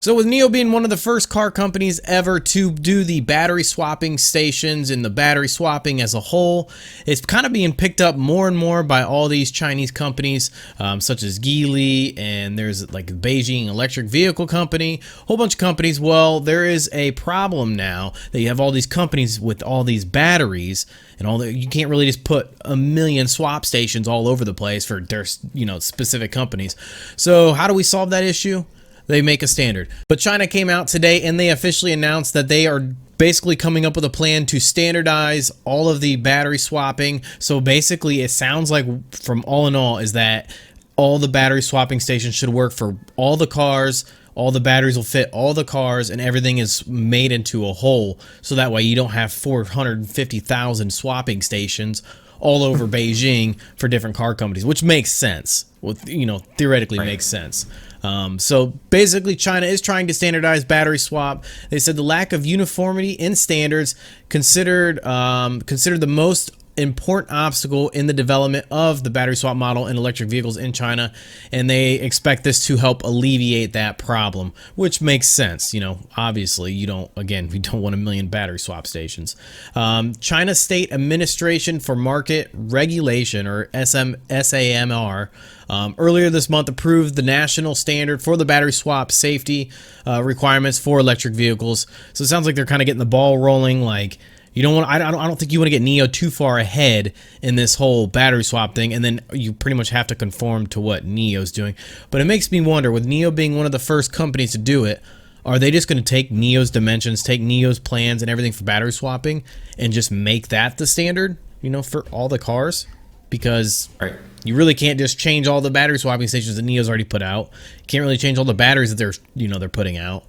So with NIO being one of the first car companies ever to do the battery swapping stations and the battery swapping as a whole, it's kind of being picked up more and more by all these Chinese companies, such as Geely, and there's like Beijing Electric Vehicle Company, a whole bunch of companies. Well, there is a problem now that you have all these companies with all these batteries, and you can't really just put a million swap stations all over the place for their, specific companies. So how do we solve that issue? They make a standard. But China came out today and they officially announced that they are basically coming up with a plan to standardize all of the battery swapping. So basically it sounds like, from all in all, is that all the battery swapping stations should work for all the cars. All the batteries will fit all the cars, and everything is made into a whole. So that way you don't have 450,000 swapping stations all over Beijing for different car companies, which makes sense. Well, theoretically makes sense. So basically China is trying to standardize battery swap. They said the lack of uniformity in standards considered the most important obstacle in the development of the battery swap model in electric vehicles in China, and they expect this to help alleviate that problem, which makes sense. Obviously we don't want a million battery swap stations. China State Administration for Market Regulation, or SAMR, earlier this month approved the national standard for the battery swap safety requirements for electric vehicles. So it sounds like they're kind of getting the ball rolling. Like, I don't think you want to get NIO too far ahead in this whole battery swap thing, and then you pretty much have to conform to what NIO's doing. But it makes me wonder, with NIO being one of the first companies to do it, are they just going to take NIO's dimensions, take NIO's plans and everything for battery swapping, and just make that the standard, for all the cars? Because you really can't just change all the battery swapping stations that NIO's already put out. You can't really change all the batteries that they're putting out.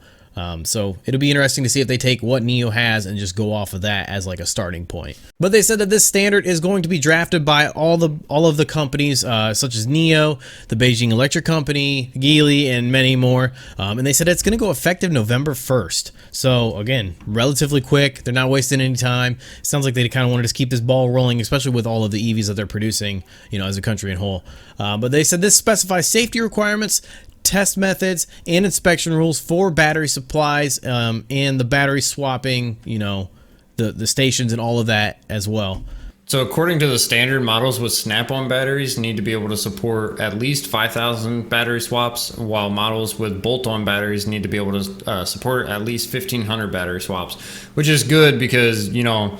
So it'll be interesting to see if they take what NIO has and just go off of that as like a starting point. But they said that this standard is going to be drafted by all of the companies, such as NIO, the Beijing Electric Company, Geely, and many more. And they said it's going to go effective November 1st. So again, relatively quick. They're not wasting any time. It sounds like they kind of want to just keep this ball rolling, especially with all of the EVs that they're producing, as a country in whole. But they said this specifies safety requirements, test methods, and inspection rules for battery supplies, and the battery swapping, the stations and all of that as well. So according to the standard, models with snap-on batteries need to be able to support at least 5,000 battery swaps, while models with bolt-on batteries need to be able to support at least 1,500 battery swaps, which is good because, you don't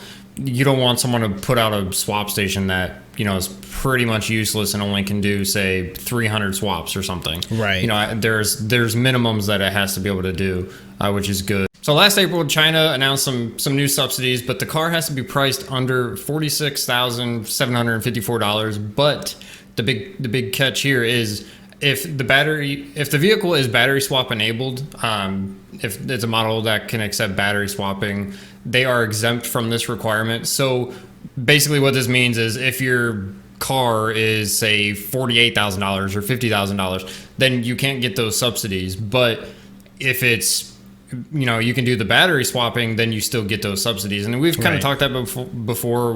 want someone to put out a swap station that, is pretty much useless and only can do, say, 300 swaps or something. Right. There's minimums that it has to be able to do, which is good. So last April, China announced some new subsidies, but the car has to be priced under $46,754. But the big catch here is if the vehicle is battery swap enabled, if it's a model that can accept battery swapping, they are exempt from this requirement. So basically what this means is if your car is, say, $48,000 or $50,000, then you can't get those subsidies. But if it's, you can do the battery swapping, then you still get those subsidies. And we've kind of talked that before,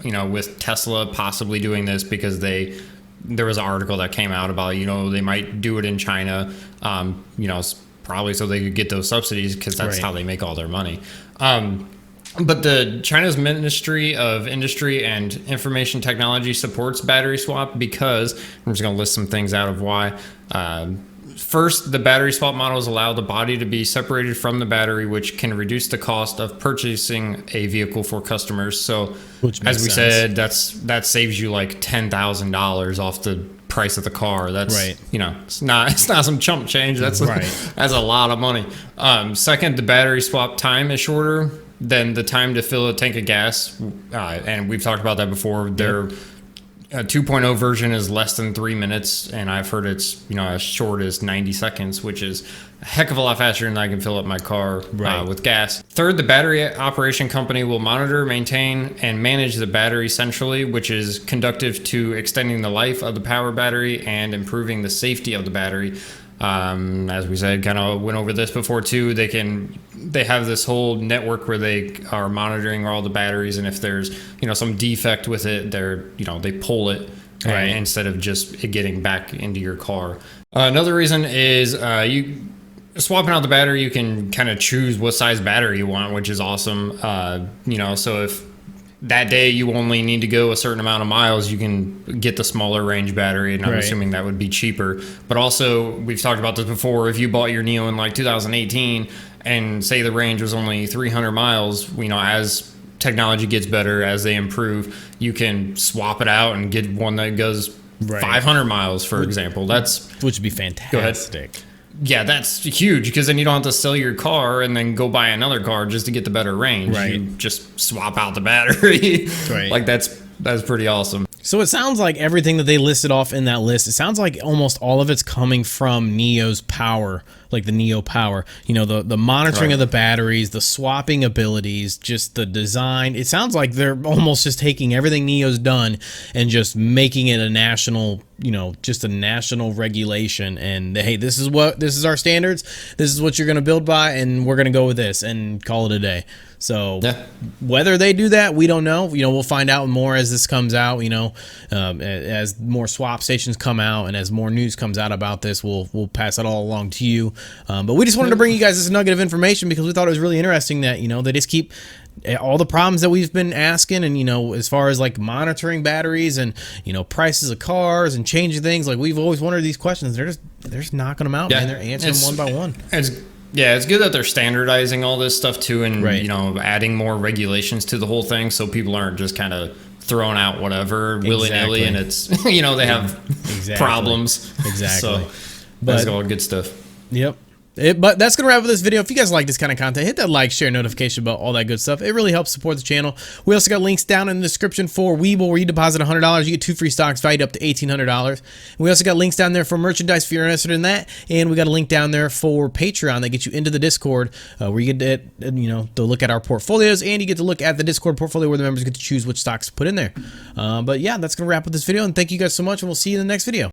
with Tesla possibly doing this because there was an article that came out about, they might do it in China, probably so they could get those subsidies because that's how they make all their money. But the China's Ministry of Industry and Information Technology supports battery swap because, I'm just going to list some things out of why. First, the battery swap models allow the body to be separated from the battery, which can reduce the cost of purchasing a vehicle for customers. So, as we said, that saves you like $10,000 off the price of the car. That's it's not some chump change. That's that's a lot of money. Second, the battery swap time is shorter than the time to fill a tank of gas, and we've talked about that before. Their 2.0 version is less than 3 minutes, and I've heard it's as short as 90 seconds, which is a heck of a lot faster than I can fill up my car with gas. Third, the battery operation company will monitor, maintain, and manage the battery centrally, which is conducive to extending the life of the power battery and improving the safety of the battery. As we said, kind of went over this before too. They have this whole network where they are monitoring all the batteries, and if there's some defect with it, they pull it instead of just it getting back into your car. Another reason is swapping out the battery, you can kind of choose what size battery you want, which is awesome. You know, so if that day you only need to go a certain amount of miles, you can get the smaller range battery, and I'm assuming that would be cheaper. But also, we've talked about this before, if you bought your NIO in like 2018 and say the range was only 300 miles, you know, as technology gets better, as they improve, you can swap it out and get one that goes 500 miles, for example. Which would be fantastic. Yeah, that's huge, because then you don't have to sell your car and then go buy another car just to get the better range. You just swap out the battery. Like that's pretty awesome. So it sounds like everything that they listed off in that list, it sounds like almost all of it's coming from NIO's power, like the NIO power. You know, the monitoring of the batteries, the swapping abilities, just the design. It sounds like they're almost just taking everything NIO's done and just making it a national, you know, just a national regulation. And hey, this is our standards. This is what you're going to build by, and we're going to go with this and call it a day. So whether they do that, we don't know. You know, we'll find out more as this comes out. You know, as more swap stations come out and as more news comes out about this, we'll pass it all along to you. But we just wanted to bring you guys this nugget of information because we thought it was really interesting that, you know, they just keep all the problems that we've been asking, and, you know, as far as like monitoring batteries and, you know, prices of cars and changing things, like we've always wondered these questions. They're just knocking them out, man. They're answering one by one. It's good that they're standardizing all this stuff too, and you know, adding more regulations to the whole thing, so people aren't just kind of throwing out whatever willy-nilly, and it's, you know, they have problems. So that's all good stuff. Yep. But that's going to wrap up this video. If you guys like this kind of content, hit that like, share, notification bell, all that good stuff. It really helps support the channel. We also got links down in the description for Webull, where you deposit $100. You get 2 free stocks valued up to $1,800. And we also got links down there for merchandise if you're interested in that. And we got a link down there for Patreon that gets you into the Discord, where you get to, you know, to look at our portfolios, and you get to look at the Discord portfolio where the members get to choose which stocks to put in there. But yeah, that's going to wrap up this video. And thank you guys so much, and we'll see you in the next video.